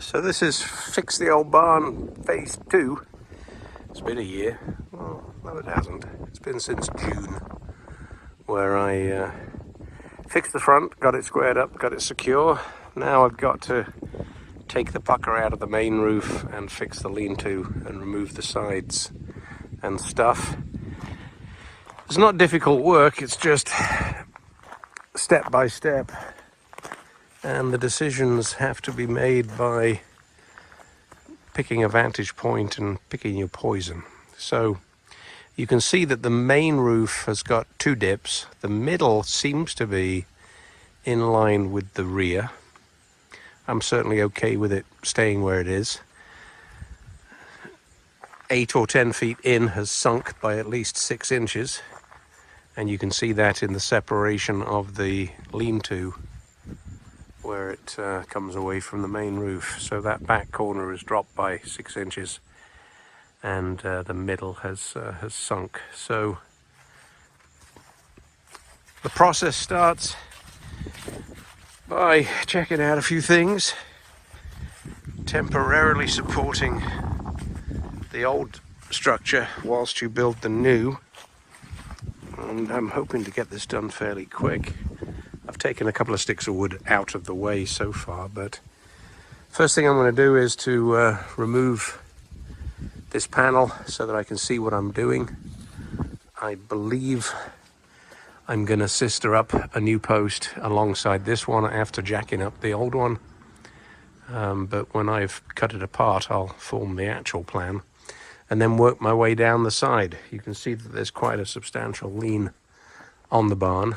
So this is Fix the Old Barn Phase 2. It's been a year. Well, no it hasn't. It's been since June, where I fixed the front, got it squared up, got it secure. Now I've got to take the pucker out of the main roof and fix the lean-to and remove the sides and stuff. It's not difficult work, it's just step by step. And the decisions have to be made by picking a vantage point and picking your poison. So you can see that the main roof has got two dips. The middle seems to be in line with the rear. I'm certainly okay with it staying where it is. 8 or 10 feet in has sunk by at least 6 inches. And you can see that in the separation of the lean-to where it comes away from the main roof. So that back corner is dropped by 6 inches and the middle has sunk. So the process starts by checking out a few things, temporarily supporting the old structure whilst you build the new, and I'm hoping to get this done fairly quick. I've taken a couple of sticks of wood out of the way so far, but first thing I'm going to do is to remove this panel so that I can see what I'm doing. I believe I'm going to sister up a new post alongside this one after jacking up the old one, but when I've cut it apart I'll form the actual plan and then work my way down the side. You can see that there's quite a substantial lean on the barn.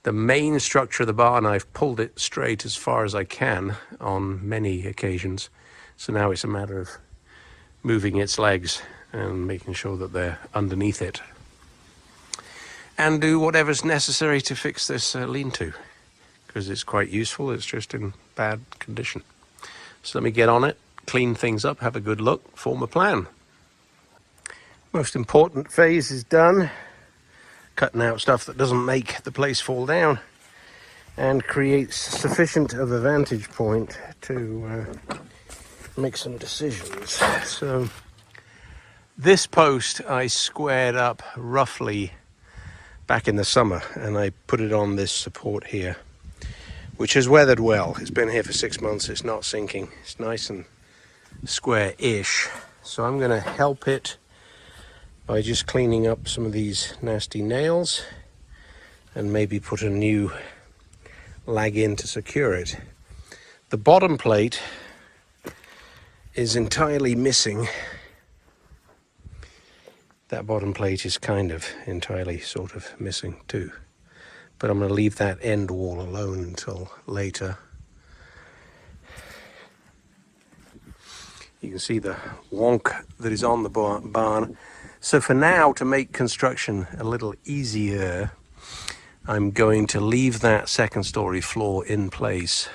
The main structure of the barn, I've pulled it straight as far as I can on many occasions. So now it's a matter of moving its legs and making sure that they're underneath it. And do whatever's necessary to fix this lean-to, because it's quite useful, it's just in bad condition. So let me get on it, clean things up, have a good look, form a plan. Most important phase is done. Cutting out stuff that doesn't make the place fall down and creates sufficient of a vantage point to make some decisions. So this post I squared up roughly back in the summer and I put it on this support here, which has weathered well. It's been here for 6 months, it's not sinking, it's nice and square-ish. So I'm going to help it by just cleaning up some of these nasty nails and maybe put a new lag in to secure it. The bottom plate is entirely missing. That bottom plate is kind of entirely sort of missing too. But I'm going to leave that end wall alone until later. You can see the wonk that is on the barn. So for now, to make construction a little easier, I'm going to leave that second story floor in place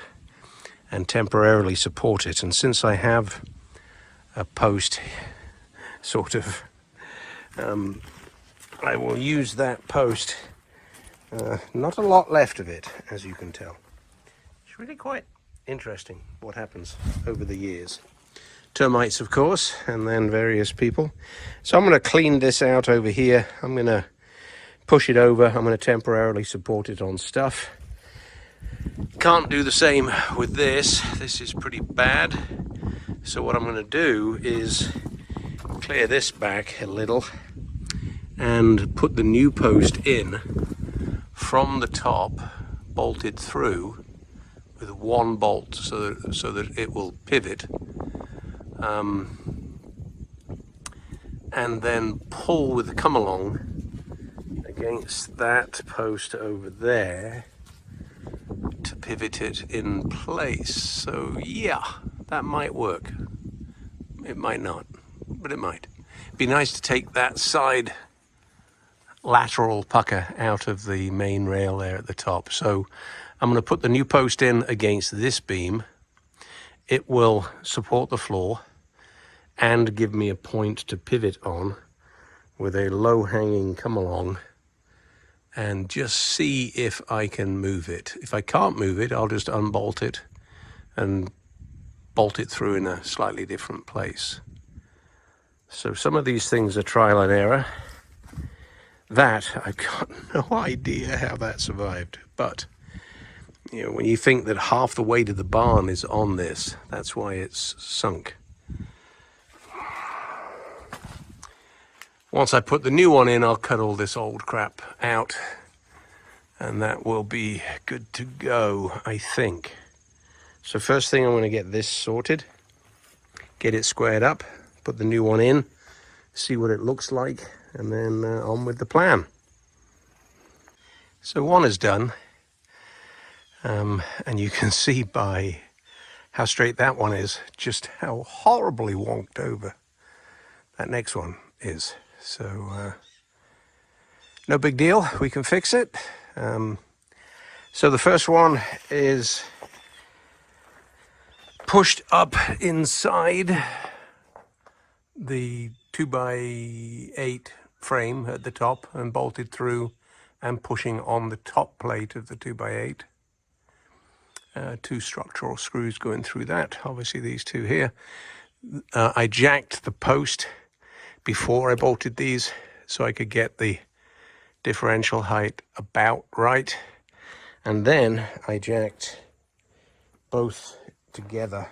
and temporarily support it. And since I have a post sort of, I will use that post. Not a lot left of it, as you can tell. It's really quite interesting what happens over the years. Termites, of course, and then various people. So I'm going to clean this out over here. I'm going to push it over. I'm going to temporarily support it on stuff. Can't do the same with this. This is pretty bad. So what I'm going to do is clear this back a little and put the new post in from the top, bolted through with one bolt so that it will pivot. And then pull with the come along against that post over there to pivot it in place. So yeah, that might work. It might not, but it might. It'd be nice to take that side lateral pucker out of the main rail there at the top. So I'm going to put the new post in against this beam. It will support the floor and give me a point to pivot on with a low-hanging come-along and just see if I can move it. If I can't move it, I'll just unbolt it and bolt it through in a slightly different place. So some of these things are trial and error. That, I've got no idea how that survived. But, you know, when you think that half the weight of the barn is on this, that's why it's sunk. Once I put the new one in, I'll cut all this old crap out. And that will be good to go, I think. So first thing, I'm going to get this sorted. Get it squared up. Put the new one in. See what it looks like. And then on with the plan. So one is done. And you can see by how straight that one is, just how horribly wonked over that next one is. So no big deal, we can fix it. So the first one is pushed up inside the 2x8 frame at the top and bolted through and pushing on the top plate of the 2x8. Two structural screws going through that, obviously these two here. I jacked the post before I bolted these so I could get the differential height about right, and then I jacked both together.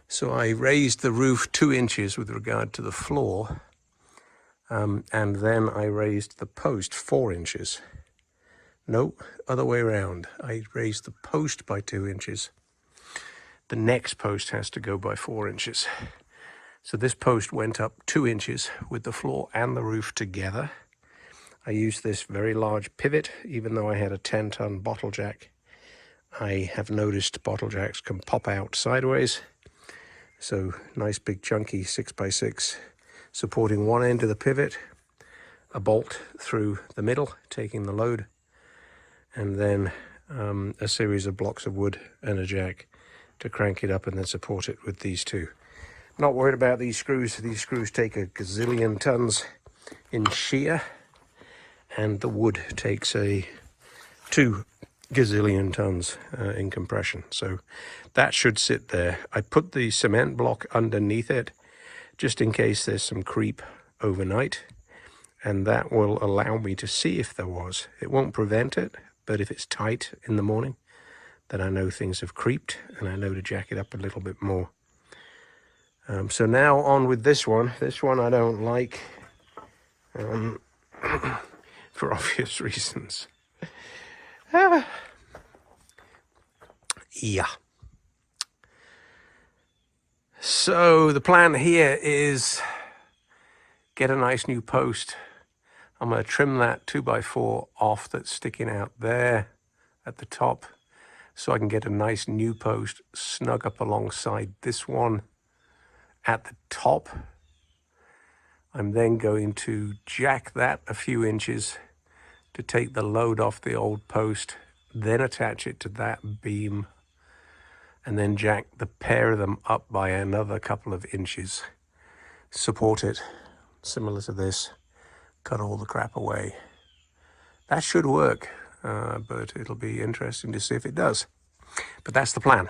So I raised the roof 2 inches with regard to the floor, and then I raised the post 4 inches. No, other way around. I raised the post by 2 inches. The next post has to go by 4 inches. So this post went up 2 inches with the floor and the roof together. I used this very large pivot, even though I had a 10-ton bottle jack. I have noticed bottle jacks can pop out sideways. So nice big chunky 6x6 supporting one end of the pivot, a bolt through the middle taking the load, and then a series of blocks of wood and a jack to crank it up and then support it with these two. Not worried about these screws. These screws take a gazillion tons in shear, and the wood takes 2 gazillion tons in compression. So that should sit there. I put the cement block underneath it just in case there's some creep overnight, and that will allow me to see if there was. It won't prevent it, but if it's tight in the morning, then I know things have creeped and I know to jack it up a little bit more. So now on with this one. This one I don't like for obvious reasons. Yeah. So the plan here is get a nice new post. I'm going to trim that 2x4 off that's sticking out there at the top so I can get a nice new post snug up alongside this one at the top. I'm then going to jack that a few inches to take the load off the old post, then attach it to that beam, and then jack the pair of them up by another couple of inches. Support it, similar to this, cut all the crap away. That should work, but it'll be interesting to see if it does. But that's the plan.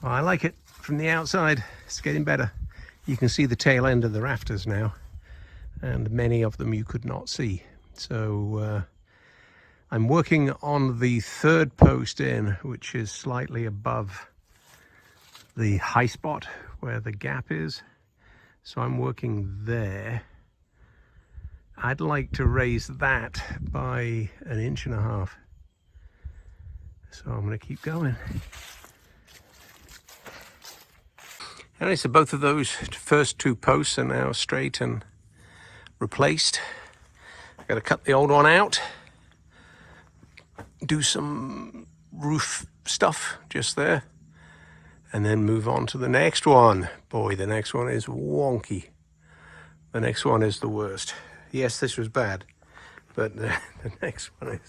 Well, I like it from the outside. It's getting better. You can see the tail end of the rafters now, and many of them you could not see. So I'm working on the third post in, which is slightly above the high spot where the gap is. So I'm working there. I'd like to raise that by 1.5 inches. So I'm going to keep going. Anyway, so both of those first 2 posts are now straight and replaced. I've got to cut the old one out, do some roof stuff just there, and then move on to the next one. Boy, the next one is wonky. The next one is the worst. Yes, this was bad, but the next one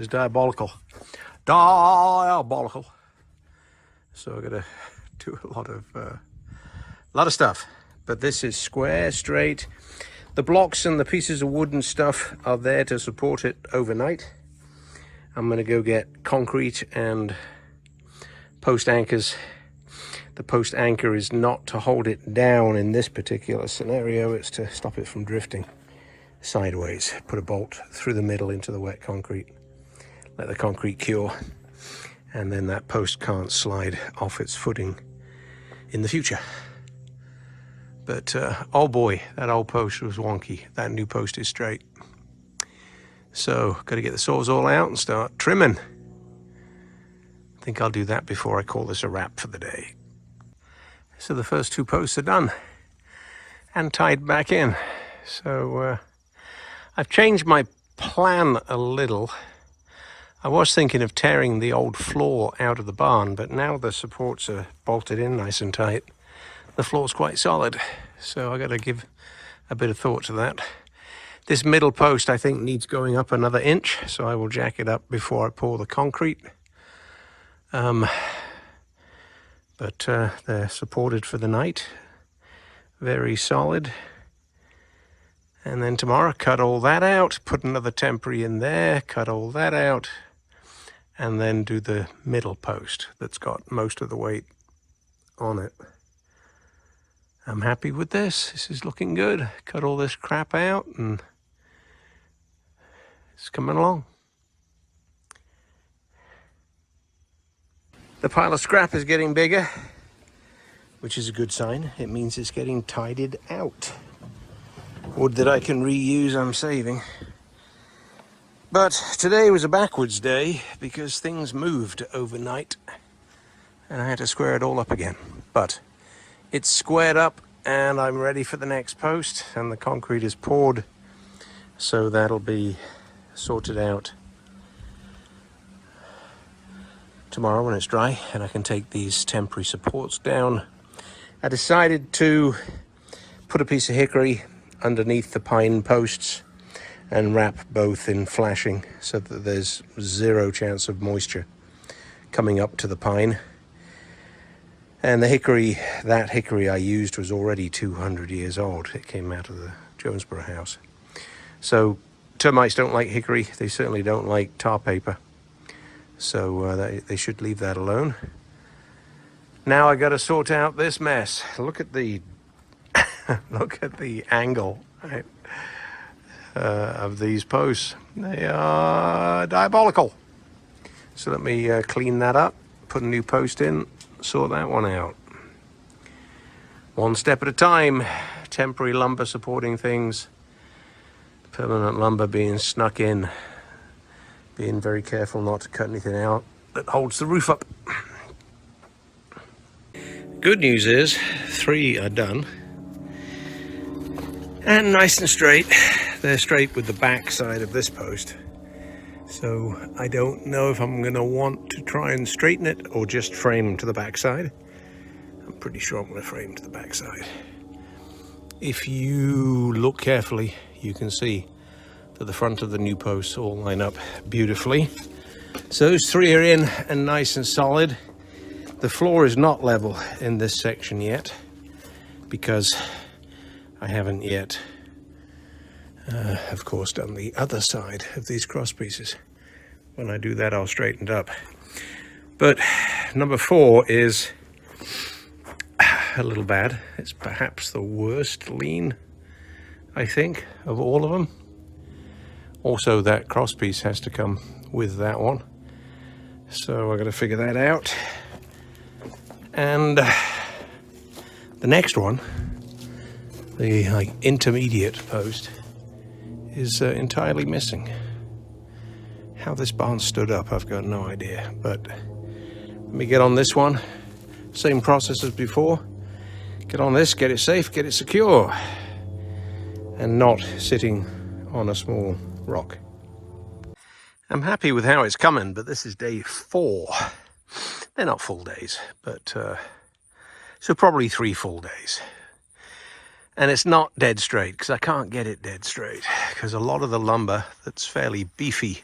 is diabolical. Diabolical. So I've got to do a lot of stuff. But this is square, straight. The blocks and the pieces of wood and stuff are there to support it overnight. I'm going to go get concrete and post anchors. The post anchor is not to hold it down in this particular scenario, it's to stop it from drifting sideways. Put a bolt through the middle into the wet concrete, let the concrete cure, and then that post can't slide off its footing in the future. But oh boy, that old post was wonky. That new post is straight. So got to get the sawzall out and start trimming. I think I'll do that before I call this a wrap for the day. So the first two posts are done and tied back in. So I've changed my plan a little. I was thinking of tearing the old floor out of the barn, but now the supports are bolted in nice and tight. The floor's quite solid, so I got to give a bit of thought to that. This middle post I think needs going up another inch, so I will jack it up before I pour the concrete. But they're supported for the night, very solid. And then tomorrow cut all that out, put another temporary in there, cut all that out, and then do the middle post that's got most of the weight on it. I'm happy with this. This is looking good. Cut all this crap out and it's coming along. The pile of scrap is getting bigger, which is a good sign. It means it's getting tidied out. Wood that I can reuse, I'm saving. But today was a backwards day because things moved overnight and I had to square it all up again. But it's squared up and I'm ready for the next post, and the concrete is poured, so that'll be sorted out tomorrow when it's dry and I can take these temporary supports down. I decided to put a piece of hickory underneath the pine posts and wrap both in flashing so that there's zero chance of moisture coming up to the pine. And the hickory, that hickory I used was already 200 years old. It came out of the Jonesboro house. So termites don't like hickory. They certainly don't like tar paper. So they should leave that alone. Now I got to sort out this mess. Look at the look at the angle, right, of these posts. They are diabolical. So let me clean that up, put a new post in, sort that one out. One step at a time. Temporary lumber supporting things, permanent lumber being snuck in. Being very careful not to cut anything out that holds the roof up. Good news is 3 are done and nice and straight. They're straight with the back side of this post, so I don't know if I'm going to want to try and straighten it or just frame to the back side. I'm pretty sure I'm going to frame to the back side. If you look carefully, you can see that the front of the new posts all line up beautifully. So those 3 are in and nice and solid. The floor is not level in this section yet because I haven't yet, of course, done the other side of these cross pieces. When I do that, I'll straighten it up. But number 4 is a little bad. It's perhaps the worst lean, I think, of all of them. Also, that cross piece has to come with that one. So I got to figure that out. And the next one, the intermediate post, is entirely missing. How this barn stood up, I've got no idea. But let me get on this one. Same process as before. Get on this, get it safe, get it secure. And not sitting on a small rock. I'm happy with how it's coming, but this is day 4. They're not full days, but so probably 3 full days. And it's not dead straight because I can't get it dead straight because a lot of the lumber that's fairly beefy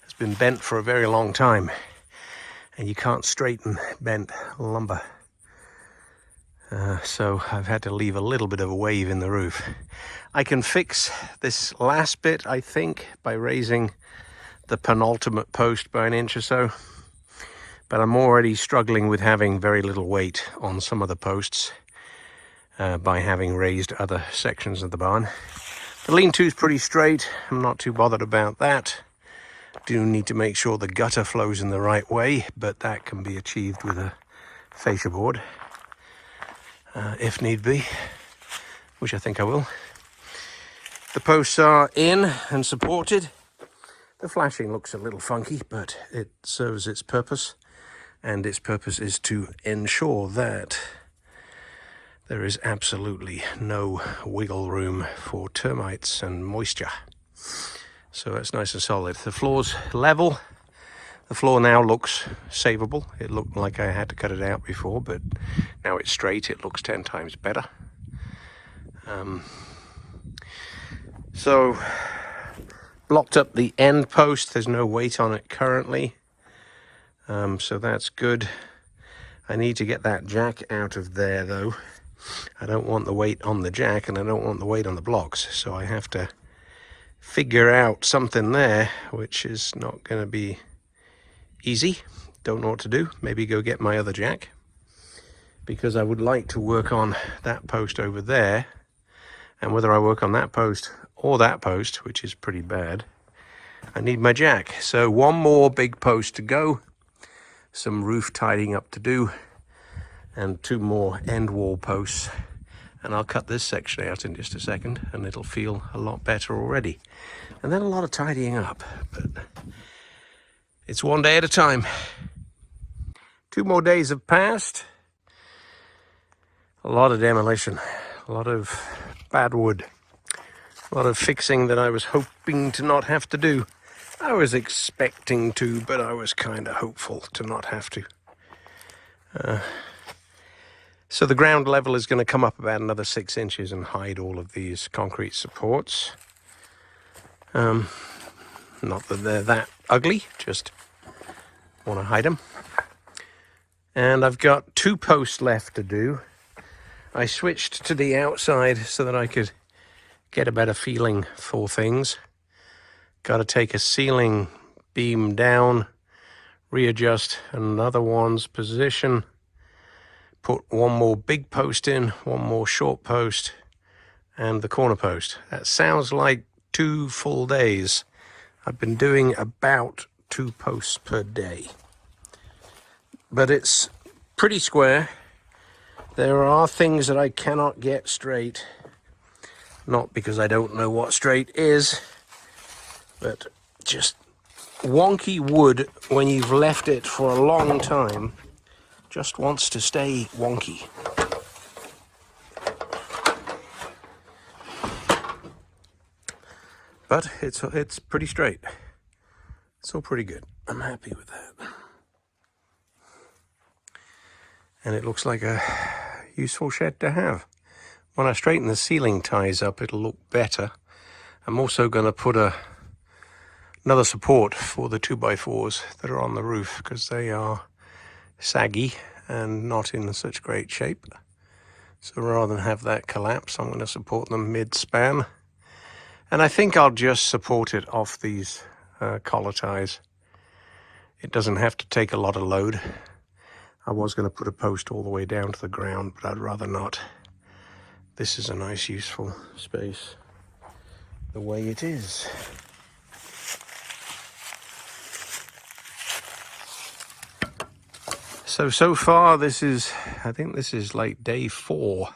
has been bent for a very long time, and you can't straighten bent lumber. So I've had to leave a little bit of a wave in the roof. I can fix this last bit, I think, by raising the penultimate post by 1 inch or so. but I'm already struggling with having very little weight on some of the posts by having raised other sections of the barn. The lean-to is pretty straight. I'm not too bothered about that. Do need to make sure the gutter flows in the right way, but that can be achieved with a fascia board if need be, which I think I will. The posts are in and supported. The flashing looks a little funky, but it serves its purpose, and its purpose is to ensure that there is absolutely no wiggle room for termites and moisture. So that's nice and solid. The floor's level. The floor now looks savable. It looked like I had to cut it out before, but now it's straight. It looks 10 times better. So blocked up the end post. There's no weight on it currently. So that's good. I need to get that jack out of there though. I don't want the weight on the jack and I don't want the weight on the blocks. So I have to figure out something there, which is not going to be easy. Don't know what to do. Maybe go get my other jack, because I would like to work on that post over there. And whether I work on that post or that post, which is pretty bad, I need my jack. So one more big post to go, some roof tidying up to do, and 2 more end wall posts. And I'll cut this section out in just a second, and it'll feel a lot better already. And then a lot of tidying up, but it's one day at a time. 2 more days have passed. A lot of demolition, a lot of bad wood, a lot of fixing that I was hoping to not have to do. I was expecting to, but I was kind of hopeful to not have to. So the ground level is going to come up about another 6 inches and hide all of these concrete supports. Not that they're that ugly, just want to hide them. And I've got 2 posts left to do. I switched to the outside so that I could get a better feeling for things. Got to take a ceiling beam down, readjust another one's position, put 1 more big post in, 1 more short post, and the corner post. That sounds like 2 full days. I've been doing about 2 posts per day. But it's pretty square. There are things that I cannot get straight. Not because I don't know what straight is, but just wonky wood when you've left it for a long time just wants to stay wonky. But it's pretty straight. It's all pretty good. I'm happy with that. And it looks like a useful shed to have. When I straighten the ceiling ties up, it'll look better. I'm also going to put another support for the 2x4s that are on the roof, because they are saggy and not in such great shape. So rather than have that collapse, I'm going to support them mid-span. And I think I'll just support it off these collar ties. It doesn't have to take a lot of load. I was going to put a post all the way down to the ground, but I'd rather not. This is a nice, useful space the way it is. So far this is, I think this is like day 4,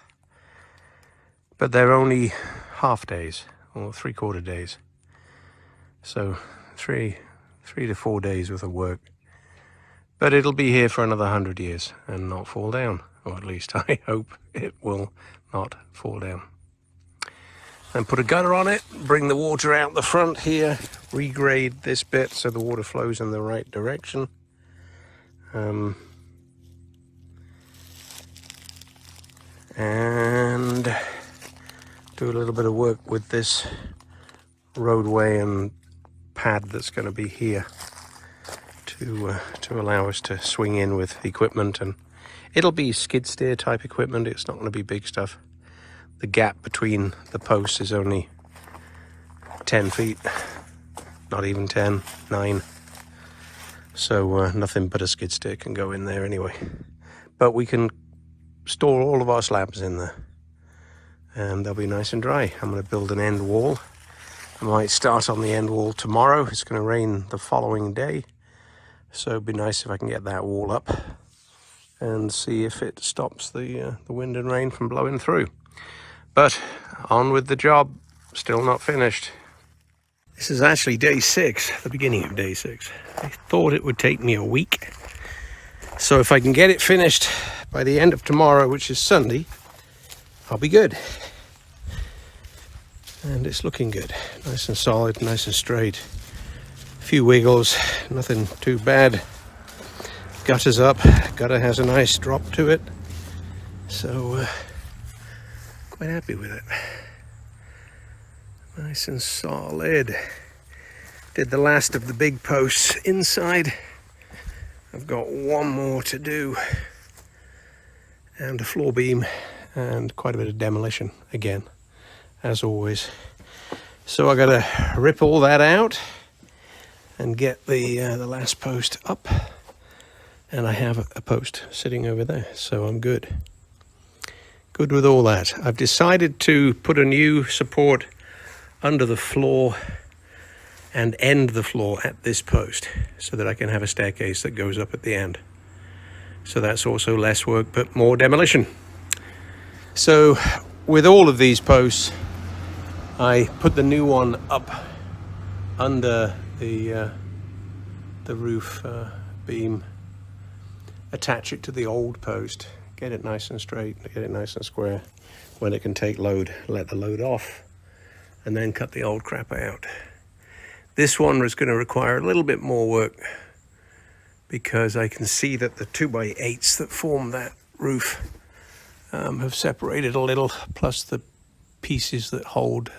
but they're only half days or 3/4 days. So three to 4 days worth of work. But it'll be here for another 100 years and not fall down, or at least I hope it will not fall down. Then put a gutter on it, bring the water out the front here, regrade this bit so the water flows in the right direction. And do a little bit of work with this roadway and pad that's going to be here to allow us to swing in with equipment. And it'll be skid steer type equipment. It's not going to be big stuff. The gap between the posts is only 10 feet, not even 10, 9. So nothing but a skid steer can go in there anyway. But we can store all of our slabs in there, and they'll be nice and dry. I'm going to build an end wall. I might start on the end wall tomorrow. It's going to rain the following day, so it'd be nice if I can get that wall up and see if it stops the wind and rain from blowing through. But on with the job, still not finished. This is actually day 6, the beginning of day 6. I thought it would take me a week. So if I can get it finished by the end of tomorrow, which is Sunday, I'll be good. And it's looking good. Nice and solid, nice and straight. A few wiggles, nothing too bad. Gutter's up. Gutter has a nice drop to it. So, quite happy with it. Nice and solid. Did the last of the big posts inside. I've got one more to do. And a floor beam and quite a bit of demolition again, as always. So I gotta rip all that out and get the last post up. And I have a post sitting over there, so I'm good. Good with all that. I've decided to put a new support under the floor and end the floor at this post so that I can have a staircase that goes up at the end. So that's also less work, but more demolition. So with all of these posts, I put the new one up under the roof beam, attach it to the old post, get it nice and straight, get it nice and square. When it can take load, let the load off, and then cut the old crap out. This one is going to require a little bit more work because I can see that the 2x8s that form that roof have separated a little, plus the pieces that hold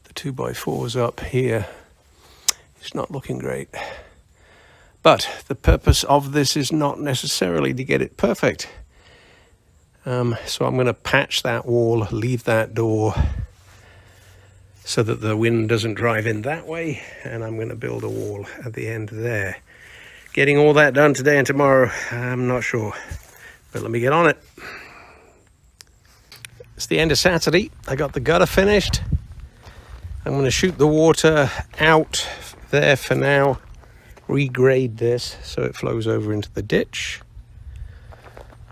the 2x4s up here. It's not looking great. But the purpose of this is not necessarily to get it perfect. So I'm going to patch that wall, leave that door so that the wind doesn't drive in that way, and I'm going to build a wall at the end there. Getting all that done today and tomorrow, I'm not sure, but let me get on it. It's the end of Saturday. I got the gutter finished. I'm going to shoot the water out there for now, regrade this so it flows over into the ditch,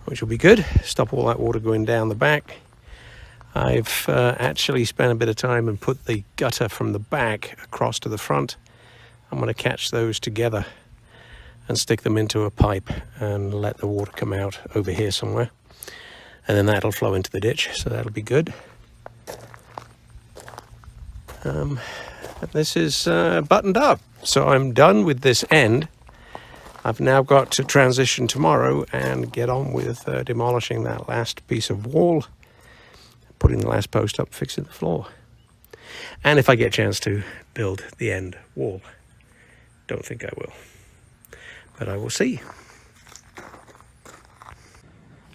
which will be good. Stop all that water going down the back. I've actually spent a bit of time and put the gutter from the back across to the front. I'm going to catch those together and stick them into a pipe and let the water come out over here somewhere. And then that'll flow into the ditch, so that'll be good. This is buttoned up, so I'm done with this end. I've now got to transition tomorrow and get on with demolishing that last piece of wall, putting the last post up, fixing the floor. And if I get a chance to build the end wall. Don't think I will, but I will see.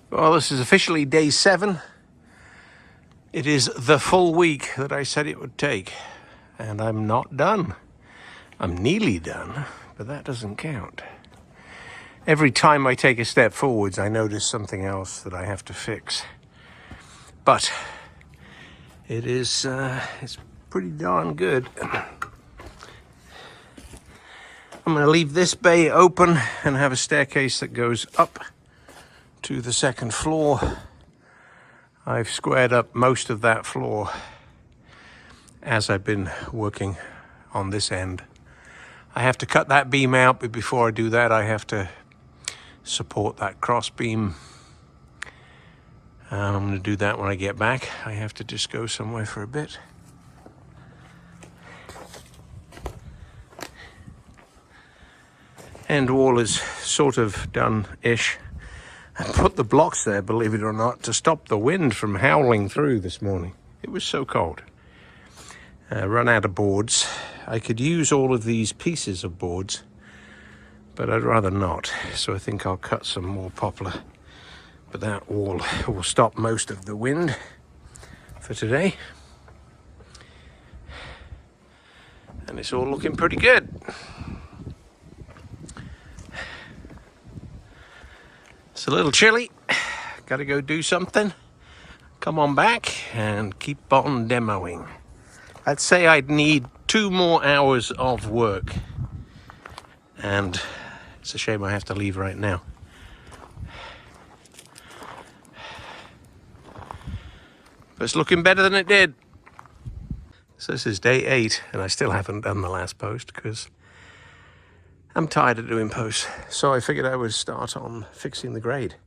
Well, this is officially day 7. It is the full week that I said it would take, and I'm not done. I'm nearly done, but that doesn't count. Every time I take a step forwards, I notice something else that I have to fix. But it is it's pretty darn good. I'm going to leave this bay open and have a staircase that goes up to the second floor. I've squared up most of that floor as I've been working on this end. I have to cut that beam out, but before I do that, I have to support that cross beam. I'm going to do that when I get back. I have to just go somewhere for a bit. End wall is sort of done-ish. I put the blocks there, believe it or not, to stop the wind from howling through this morning. It was so cold. Run out of boards. I could use all of these pieces of boards, but I'd rather not. So I think I'll cut some more poplar. But that wall will stop most of the wind for today. And it's all looking pretty good. It's a little chilly. Gotta go do something. Come on back and keep on demoing. I'd say I'd need 2 more hours of work. And it's a shame I have to leave right now. But it's looking better than it did. So this is day 8, and I still haven't done the last post because I'm tired of doing posts. So I figured I would start on fixing the grade.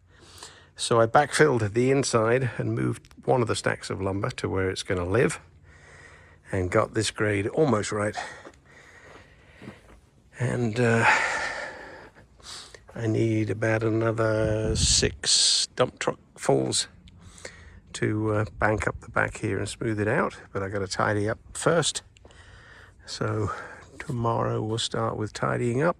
So I backfilled the inside and moved one of the stacks of lumber to where it's going to live and got this grade almost right. And I need about another 6 dump truck fulls to bank up the back here and smooth it out, but I got to tidy up first. So tomorrow we'll start with tidying up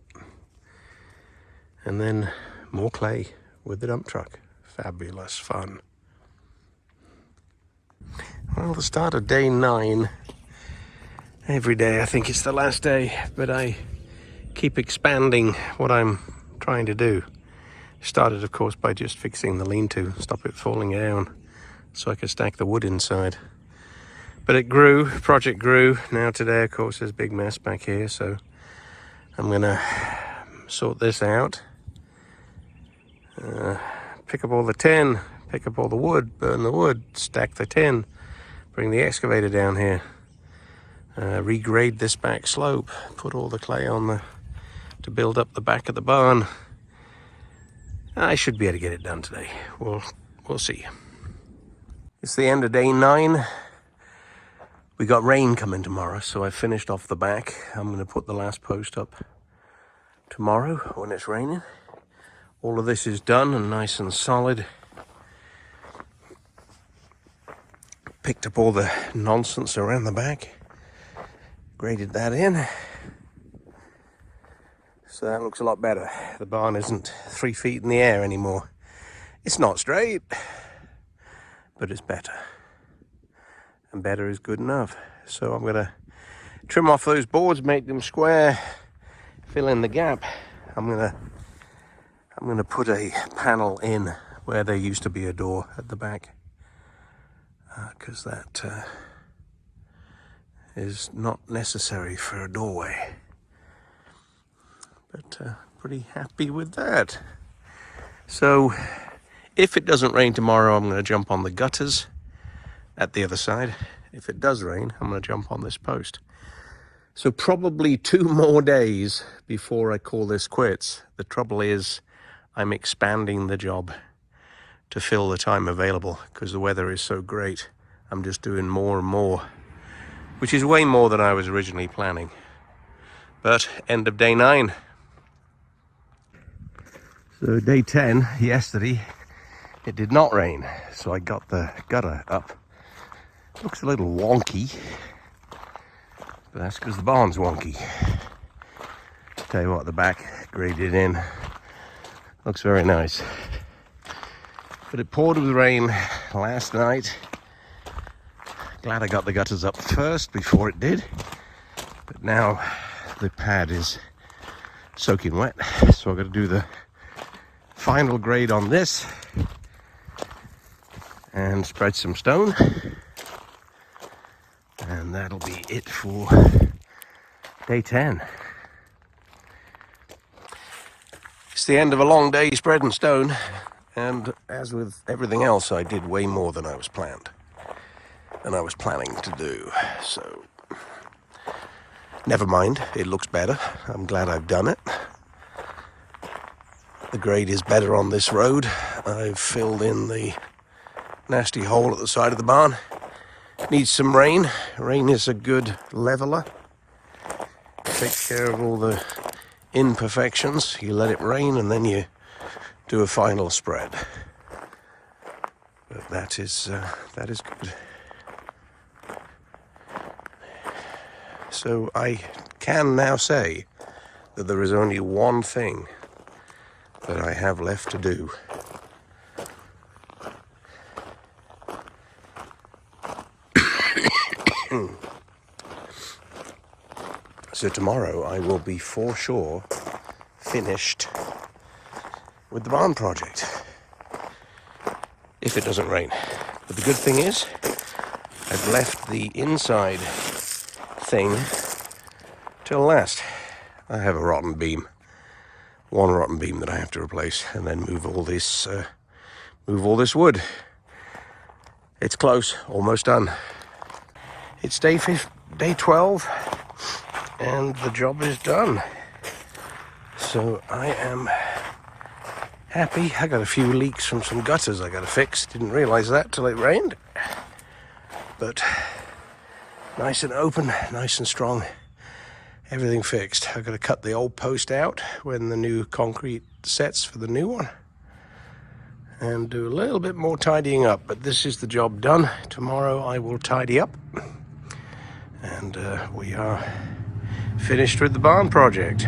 and then more clay with the dump truck. Fabulous fun. Well, the start of day 9. Every day I think it's the last day, but I keep expanding what I'm trying to do. Started of course by just fixing the lean-to, stop it falling down so I could stack the wood inside. But it grew, project grew. Now today of course there's a big mess back here, so I'm gonna sort this out. Pick up all the tin, pick up all the wood, burn the wood, stack the tin, bring the excavator down here, regrade this back slope, put all the clay on to build up the back of the barn. I should be able to get it done today. We'll see. It's the end of day 9. We got rain coming tomorrow, so I finished off the back. I'm going to put the last post up tomorrow when it's raining. All of this is done and nice and solid. Picked up all the nonsense around the back, graded that in. So that looks a lot better. The barn isn't 3 feet in the air anymore. It's not straight, but it's better. And better is good enough. So I'm gonna trim off those boards, make them square, fill in the gap. I'm gonna put a panel in where there used to be a door at the back, because that is not necessary for a doorway. But pretty happy with that. So if it doesn't rain tomorrow, I'm going to jump on the gutters at the other side. If it does rain, I'm going to jump on this post. So probably 2 more days before I call this quits. The trouble is I'm expanding the job to fill the time available because the weather is so great. I'm just doing more and more, which is way more than I was originally planning. But end of day 9. So day 10, yesterday, it did not rain, so I got the gutter up. Looks a little wonky, but that's because the barn's wonky. Tell you what, the back graded in. Looks very nice. But it poured with rain last night. Glad I got the gutters up first before it did. But now the pad is soaking wet, so I've got to do the final grade on this and spread some stone, and that'll be it for day 10. It's the end of a long day spreading stone, and as with everything else, I did way more than I was planning to do. So never mind, it looks better. I'm glad I've done it. The grade is better on this road. I've filled in the nasty hole at the side of the barn. Needs some rain. Rain is a good leveler. Takes care of all the imperfections. You let it rain and then you do a final spread. But that is good. So I can now say that there is only one thing that I have left to do. So tomorrow I will be for sure finished with the barn project. if it doesn't rain. But the good thing is, I've left the inside thing till last. I have a rotten beam, one rotten beam that I have to replace, and then move all this wood. It's close, almost done. It's day 12, and the job is done. So I am happy. I got a few leaks from some gutters I got to fix. Didn't realize that till it rained. But nice and open, nice and strong. Everything fixed. I've got to cut the old post out when the new concrete sets for the new one. And do a little bit more tidying up. But this is the job done. Tomorrow I will tidy up. And we are finished with the barn project.